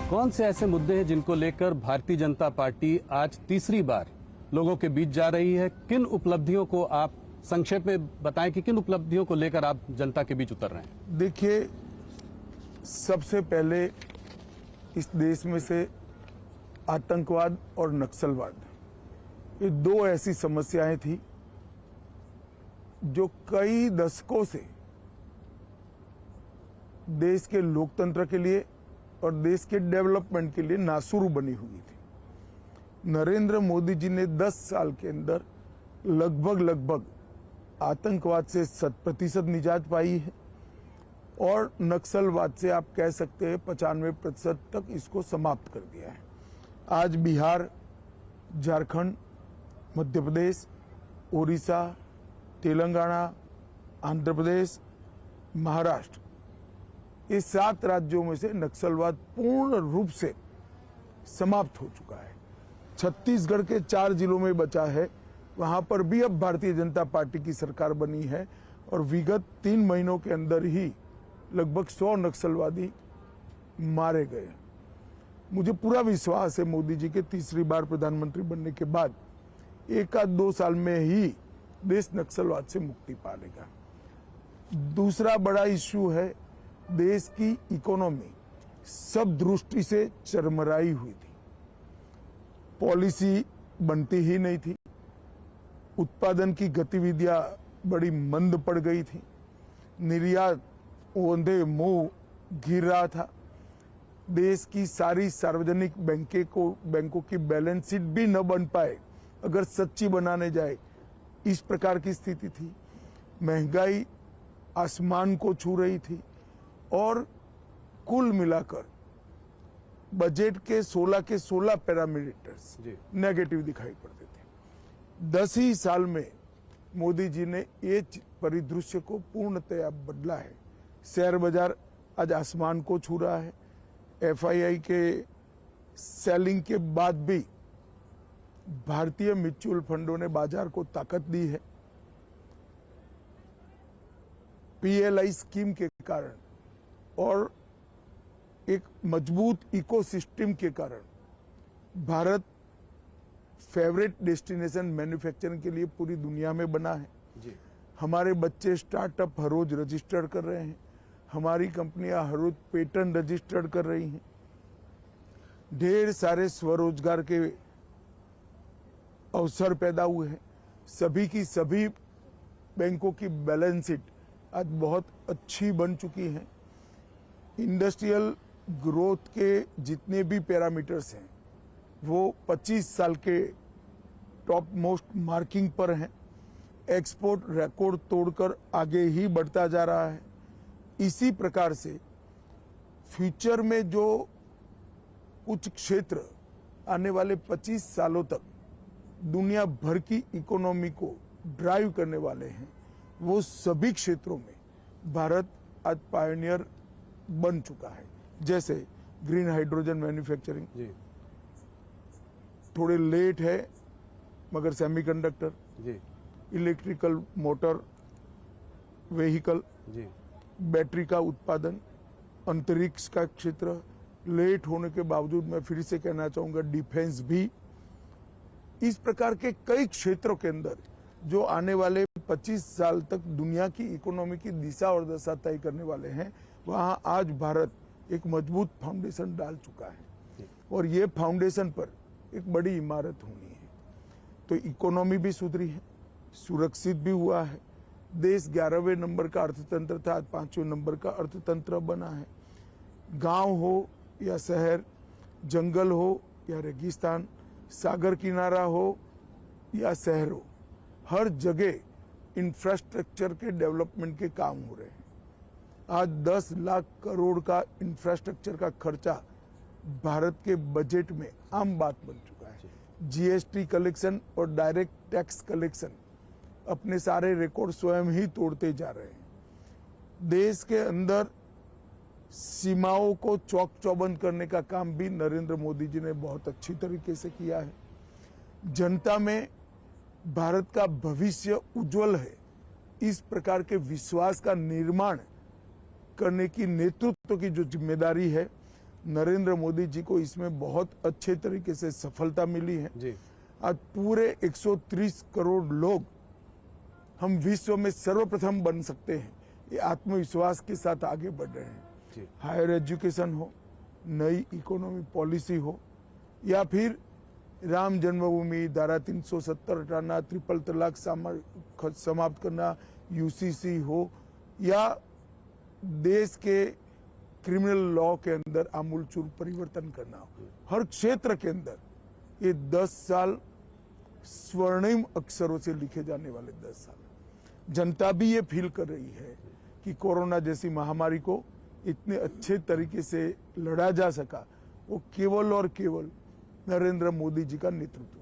कौन से ऐसे मुद्दे हैं जिनको लेकर भारतीय जनता पार्टी आज तीसरी बार लोगों के बीच जा रही है? किन उपलब्धियों को आप संक्षेप में बताएं कि किन उपलब्धियों को लेकर आप जनता के बीच उतर रहे हैं? देखिए, सबसे पहले इस देश में से आतंकवाद और नक्सलवाद, ये दो ऐसी समस्याएं थी जो कई दशकों से देश के लोकतंत्र के लिए और देश के डेवलपमेंट के लिए नासुरू बनी हुई थी। नरेंद्र मोदी जी ने 10 साल के अंदर लगभग आतंकवाद से 100% निजात पाई है और नक्सलवाद से आप कह सकते हैं 95% तक इसको समाप्त कर दिया है। आज बिहार, झारखंड, मध्य प्रदेश, उड़ीसा, तेलंगाना, आंध्र प्रदेश, महाराष्ट्र, ये 7 राज्यों में से नक्सलवाद पूर्ण रूप से समाप्त हो चुका है। छत्तीसगढ़ के 4 जिलों में बचा है, वहां पर भी अब भारतीय जनता पार्टी की सरकार बनी है और विगत 3 महीनों के अंदर ही लगभग 100 नक्सलवादी मारे गए। मुझे पूरा विश्वास है मोदी जी के तीसरी बार प्रधानमंत्री बनने के बाद 1-2 साल में ही देश नक्सलवाद से मुक्ति पा लेगा। दूसरा बड़ा इश्यू है, देश की इकोनॉमी सब दृष्टि से चरमराई हुई थी। पॉलिसी बनती ही नहीं थी, उत्पादन की गतिविधियां बड़ी मंद पड़ गई थी, निर्यात ओंधे मुंह गिर रहा था, देश की सारी सार्वजनिक बैंकों की बैलेंस शीट भी न बन पाए अगर सच्ची बनाने जाए, इस प्रकार की स्थिति थी। महंगाई आसमान को छू रही थी और कुल मिलाकर बजट के 16 पैरामीटर्स नेगेटिव दिखाई पड़ते थे। 10 ही साल में मोदी जी ने ये परिदृश्य को पूर्णतया बदला है। शेयर बाजार आज आसमान को छू रहा है। एफआईआई के सेलिंग के बाद भी भारतीय म्यूचुअल फंडों ने बाजार को ताकत दी है। पीएलआई स्कीम के कारण और एक मजबूत इकोसिस्टम के कारण भारत फेवरेट डेस्टिनेशन मैन्युफैक्चरिंग के लिए पूरी दुनिया में बना है जी। हमारे बच्चे स्टार्टअप हर रोज रजिस्टर कर रहे हैं, हमारी कंपनियां हर रोज पेटेंट रजिस्टर्ड कर रही हैं, ढेर सारे स्वरोजगार के अवसर पैदा हुए हैं। सभी की सभी बैंकों की बैलेंस शीट आज बहुत अच्छी बन चुकी है। इंडस्ट्रियल ग्रोथ के जितने भी पैरामीटर्स हैं वो 25 साल के टॉप मोस्ट मार्किंग पर हैं। एक्सपोर्ट रिकॉर्ड तोड़कर आगे ही बढ़ता जा रहा है। इसी प्रकार से फ्यूचर में जो कुछ क्षेत्र आने वाले 25 सालों तक दुनिया भर की इकोनॉमी को ड्राइव करने वाले हैं, वो सभी क्षेत्रों में भारत आज पायनियर बन चुका है। जैसे ग्रीन हाइड्रोजन मैन्युफैक्चरिंग जी, थोड़े लेट है मगर सेमीकंडक्टर जी, इलेक्ट्रिकल मोटर व्हीकल जी, बैटरी का उत्पादन, अंतरिक्ष का क्षेत्र, लेट होने के बावजूद मैं फिर से कहना चाहूंगा डिफेंस भी। इस प्रकार के कई क्षेत्रों के अंदर जो आने वाले 25 साल तक दुनिया की इकोनॉमी की दिशा और दशा तय करने वाले हैं, वहां आज भारत एक मजबूत फाउंडेशन डाल चुका है और ये फाउंडेशन पर एक बड़ी इमारत होनी है। तो इकोनॉमी भी सुधरी है, सुरक्षित भी हुआ है। देश 11वें नंबर का अर्थतंत्र था, आज 5वें नंबर का अर्थतंत्र बना है। गांव हो या शहर, जंगल हो या रेगिस्तान, सागर किनारा हो या शहर हो, हर जगह इंफ्रास्ट्रक्चर के डेवलपमेंट के काम हो रहे हैं। आज 10 लाख करोड़ का इंफ्रास्ट्रक्चर का खर्चा भारत के बजट में आम बात बन चुका है। जीएसटी कलेक्शन और डायरेक्ट टैक्स कलेक्शन अपने सारे रिकॉर्ड स्वयं ही तोड़ते जा रहे हैं। देश के अंदर सीमाओं को चौक चौबंद करने का काम भी नरेंद्र मोदी जी ने बहुत अच्छी तरीके से किया है। जनता में भारत का भविष्य उज्जवल है, इस प्रकार के विश्वास का निर्माण करने की नेतृत्व की जो जिम्मेदारी है नरेंद्र मोदी जी को इसमें बहुत अच्छे तरीके से सफलता मिली है। जी आज पूरे 130 करोड़ लोग हम विश्व में सर्वप्रथम बन सकते हैं, ये आत्मविश्वास के साथ आगे बढ़ रहे हैं। जी हायर एजुकेशन हो, नई इकोनॉमी पॉलिसी हो, या फिर राम जन्मभूमि, धारा 370 हटाना, ट्रिपल तलाक समाप्त करना, यूसीसी हो, या देश के क्रिमिनल लॉ के अंदर आमूलचूल परिवर्तन करना हो, हर क्षेत्र के अंदर ये 10 साल स्वर्णिम अक्षरों से लिखे जाने वाले 10 साल। जनता भी ये फील कर रही है कि कोरोना जैसी महामारी को इतने अच्छे तरीके से लड़ा जा सका, वो केवल और केवल नरेंद्र मोदी जी का नेतृत्व।